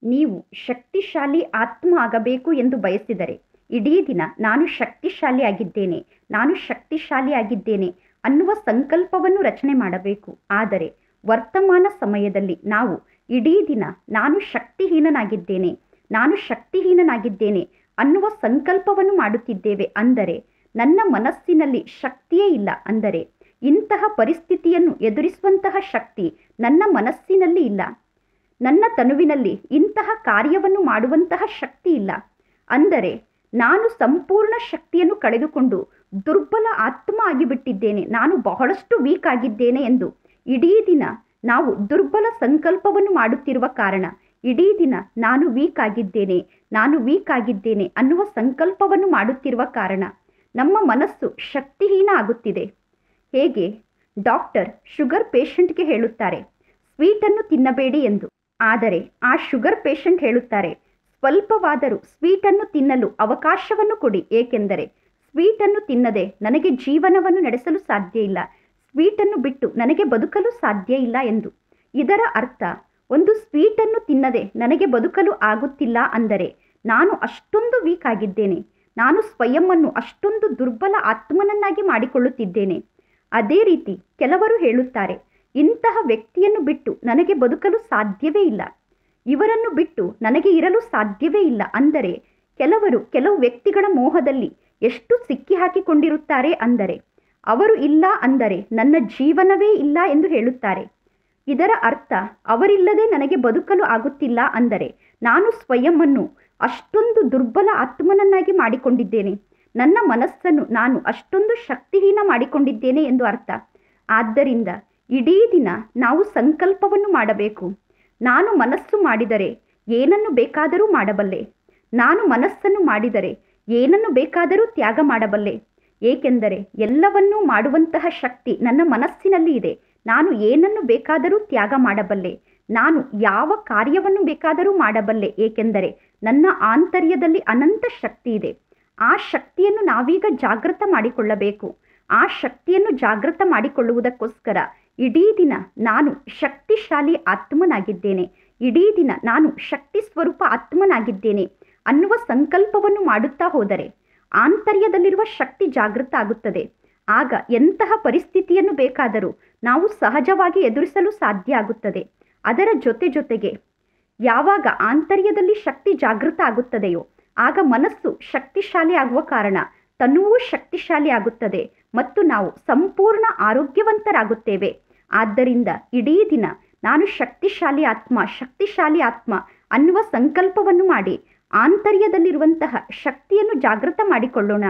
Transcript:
ನೀವು ಶಕ್ತಿಶಾಲಿ ಆತ್ಮ ಆಗಬೇಕು ಎಂದು ಬಯಸಿದರೆ ಇಡೀ ದಿನ ನಾನು ಶಕ್ತಿಶಾಲಿಯಾಗಿದ್ದೇನೆ, ನಾನು ಶಕ್ತಿಶಾಲಿಯಾಗಿದ್ದೇನೆ ಅನ್ನುವ ಸಂಕಲ್ಪವನ್ನು ರಚನೆ ಮಾಡಬೇಕು. ಆದರೆ ವರ್ತಮಾನ ಸಮಯದಲ್ಲಿ ನಾವು ಇಡೀ ದಿನ ನಾನು ಶಕ್ತಿಹೀನನಾಗಿದ್ದೇನೆ, ನಾನು ಶಕ್ತಿಹೀನನಾಗಿದ್ದೇನೆ ಅನ್ನುವ ಸಂಕಲ್ಪವನ್ನು ಮಾಡುತ್ತಿದ್ದೇವೆ. ಅಂದರೆ ನನ್ನ ಮನಸ್ಸಿನಲ್ಲಿ ಶಕ್ತಿಯೇ ಇಲ್ಲ. ಅಂದರೆ ಇಂತಹ ಪರಿಸ್ಥಿತಿಯನ್ನು ಎದುರಿಸುವಂತಹ ಶಕ್ತಿ ನನ್ನ ಮನಸ್ಸಿನಲ್ಲಿ ಇಲ್ಲ. ನನ್ನ ತನುವಿನಲ್ಲಿ ಇಂತಹ ಕಾರ್ಯವನ್ನು ಮಾಡುವಂತಹ ಶಕ್ತಿ ಇಲ್ಲ. ಅಂದರೆ ನಾನು ಸಂಪೂರ್ಣ ಶಕ್ತಿಯನ್ನು ಕಳೆದುಕೊಂಡು ದುರ್ಬಲ ಆತ್ಮ ಆಗಿಬಿಟ್ಟಿದ್ದೇನೆ, ನಾನು ಬಹಳಷ್ಟು ವೀಕ್ ಆಗಿದ್ದೇನೆ ಎಂದು ಇಡೀ ದಿನ ನಾವು ದುರ್ಬಲ ಸಂಕಲ್ಪವನ್ನು ಮಾಡುತ್ತಿರುವ ಕಾರಣ ಇಡೀ ದಿನ ನಾನು ವೀಕ್ ಆಗಿದ್ದೇನೆ, ನಾನು ವೀಕ್ ಆಗಿದ್ದೇನೆ ಅನ್ನುವ ಸಂಕಲ್ಪವನ್ನು ಮಾಡುತ್ತಿರುವ ಕಾರಣ ನಮ್ಮ ಮನಸ್ಸು ಶಕ್ತಿಹೀನ ಆಗುತ್ತಿದೆ. ಹೇಗೆ ಡಾಕ್ಟರ್ ಶುಗರ್ ಪೇಷಂಟ್ಗೆ ಹೇಳುತ್ತಾರೆ ಸ್ವೀಟನ್ನು ತಿನ್ನಬೇಡಿ ಎಂದು. ಆದರೆ ಆ ಶುಗರ್ ಪೇಷಂಟ್ ಹೇಳುತ್ತಾರೆ ಸ್ವಲ್ಪವಾದರೂ ಸ್ವೀಟನ್ನು ತಿನ್ನಲು ಅವಕಾಶವನ್ನು ಕೊಡಿ, ಏಕೆಂದರೆ ಸ್ವೀಟನ್ನು ತಿನ್ನದೆ ನನಗೆ ಜೀವನವನ್ನು ನಡೆಸಲು ಸಾಧ್ಯ ಇಲ್ಲ, ಸ್ವೀಟನ್ನು ಬಿಟ್ಟು ನನಗೆ ಬದುಕಲು ಸಾಧ್ಯ ಇಲ್ಲ ಎಂದು. ಇದರ ಅರ್ಥ ಒಂದು ಸ್ವೀಟನ್ನು ತಿನ್ನದೆ ನನಗೆ ಬದುಕಲು ಆಗುತ್ತಿಲ್ಲ ಅಂದರೆ ನಾನು ಅಷ್ಟೊಂದು ವೀಕ್ ಆಗಿದ್ದೇನೆ, ನಾನು ಸ್ವಯಂವನ್ನು ಅಷ್ಟೊಂದು ದುರ್ಬಲ ಆತ್ಮನನ್ನಾಗಿ ಮಾಡಿಕೊಳ್ಳುತ್ತಿದ್ದೇನೆ. ಅದೇ ರೀತಿ ಕೆಲವರು ಹೇಳುತ್ತಾರೆ ಇಂತಹ ವ್ಯಕ್ತಿಯನ್ನು ಬಿಟ್ಟು ನನಗೆ ಬದುಕಲು ಸಾಧ್ಯವೇ ಇಲ್ಲ, ಇವರನ್ನು ಬಿಟ್ಟು ನನಗೆ ಇರಲು ಸಾಧ್ಯವೇ ಇಲ್ಲ. ಅಂದರೆ ಕೆಲವು ವ್ಯಕ್ತಿಗಳ ಮೋಹದಲ್ಲಿ ಎಷ್ಟು ಸಿಕ್ಕಿ ಹಾಕಿಕೊಂಡಿರುತ್ತಾರೆ ಅಂದರೆ ಅವರು ಇಲ್ಲ ಅಂದರೆ ನನ್ನ ಜೀವನವೇ ಇಲ್ಲ ಎಂದು ಹೇಳುತ್ತಾರೆ. ಇದರ ಅರ್ಥ ಅವರಿಲ್ಲದೆ ನನಗೆ ಬದುಕಲು ಆಗುತ್ತಿಲ್ಲ ಅಂದರೆ ನಾನು ಸ್ವಯಂವನ್ನು ಅಷ್ಟೊಂದು ದುರ್ಬಲ ಆತ್ಮನನ್ನಾಗಿ ಮಾಡಿಕೊಂಡಿದ್ದೇನೆ, ನನ್ನ ಮನಸ್ಸನ್ನು ನಾನು ಅಷ್ಟೊಂದು ಶಕ್ತಿಹೀನ ಮಾಡಿಕೊಂಡಿದ್ದೇನೆ ಎಂದು ಅರ್ಥ. ಆದ್ದರಿಂದ ಇಡೀ ದಿನ ನಾವು ಸಂಕಲ್ಪವನ್ನು ಮಾಡಬೇಕು. ನಾನು ಮನಸ್ಸು ಮಾಡಿದರೆ ಏನನ್ನು ಬೇಕಾದರೂ ಮಾಡಬಲ್ಲೆ, ನಾನು ಮನಸ್ಸನ್ನು ಮಾಡಿದರೆ ಏನನ್ನು ಬೇಕಾದರೂ ತ್ಯಾಗ ಮಾಡಬಲ್ಲೆ, ಏಕೆಂದರೆ ಎಲ್ಲವನ್ನೂ ಮಾಡುವಂತಹ ಶಕ್ತಿ ನನ್ನ ಮನಸ್ಸಿನಲ್ಲಿ ಇದೆ. ನಾನು ಏನನ್ನು ಬೇಕಾದರೂ ತ್ಯಾಗ ಮಾಡಬಲ್ಲೆ, ನಾನು ಯಾವ ಕಾರ್ಯವನ್ನು ಬೇಕಾದರೂ ಮಾಡಬಲ್ಲೆ, ಏಕೆಂದರೆ ನನ್ನ ಆಂತರ್ಯದಲ್ಲಿ ಅನಂತ ಶಕ್ತಿ ಇದೆ. ಆ ಶಕ್ತಿಯನ್ನು ನಾವೀಗ ಜಾಗೃತ ಮಾಡಿಕೊಳ್ಳಬೇಕು. ಆ ಶಕ್ತಿಯನ್ನು ಜಾಗೃತ ಮಾಡಿಕೊಳ್ಳುವುದಕ್ಕೋಸ್ಕರ ಇಡೀ ದಿನ ನಾನು ಶಕ್ತಿಶಾಲಿ ಆತ್ಮನಾಗಿದ್ದೇನೆ, ಇಡೀ ದಿನ ನಾನು ಶಕ್ತಿ ಸ್ವರೂಪ ಆತ್ಮನಾಗಿದ್ದೇನೆ ಅನ್ನುವ ಸಂಕಲ್ಪವನ್ನು ಮಾಡುತ್ತಾ ಹೋದರೆ ಆಂತರ್ಯದಲ್ಲಿರುವ ಶಕ್ತಿ ಜಾಗೃತ ಆಗುತ್ತದೆ. ಆಗ ಎಂತಹ ಪರಿಸ್ಥಿತಿಯನ್ನು ಬೇಕಾದರೂ ನಾವು ಸಹಜವಾಗಿ ಎದುರಿಸಲು ಸಾಧ್ಯ ಆಗುತ್ತದೆ. ಅದರ ಜೊತೆಗೆ ಯಾವಾಗ ಆಂತರ್ಯದಲ್ಲಿ ಶಕ್ತಿ ಜಾಗೃತ ಆಗುತ್ತದೆಯೋ ಆಗ ಮನಸ್ಸು ಶಕ್ತಿಶಾಲಿ ಆಗುವ ಕಾರಣ ತನುವೂ ಶಕ್ತಿಶಾಲಿ ಆಗುತ್ತದೆ ಮತ್ತು ನಾವು ಸಂಪೂರ್ಣ ಆರೋಗ್ಯವಂತರಾಗುತ್ತೇವೆ. ಆದ್ದರಿಂದ ಇಡೀ ದಿನ ನಾನು ಶಕ್ತಿಶಾಲಿ ಆತ್ಮ ಅನ್ನುವ ಸಂಕಲ್ಪವನ್ನು ಮಾಡಿ ಆಂತರ್ಯದಲ್ಲಿರುವಂತಹ ಶಕ್ತಿಯನ್ನು ಜಾಗೃತ ಮಾಡಿಕೊಳ್ಳೋಣ.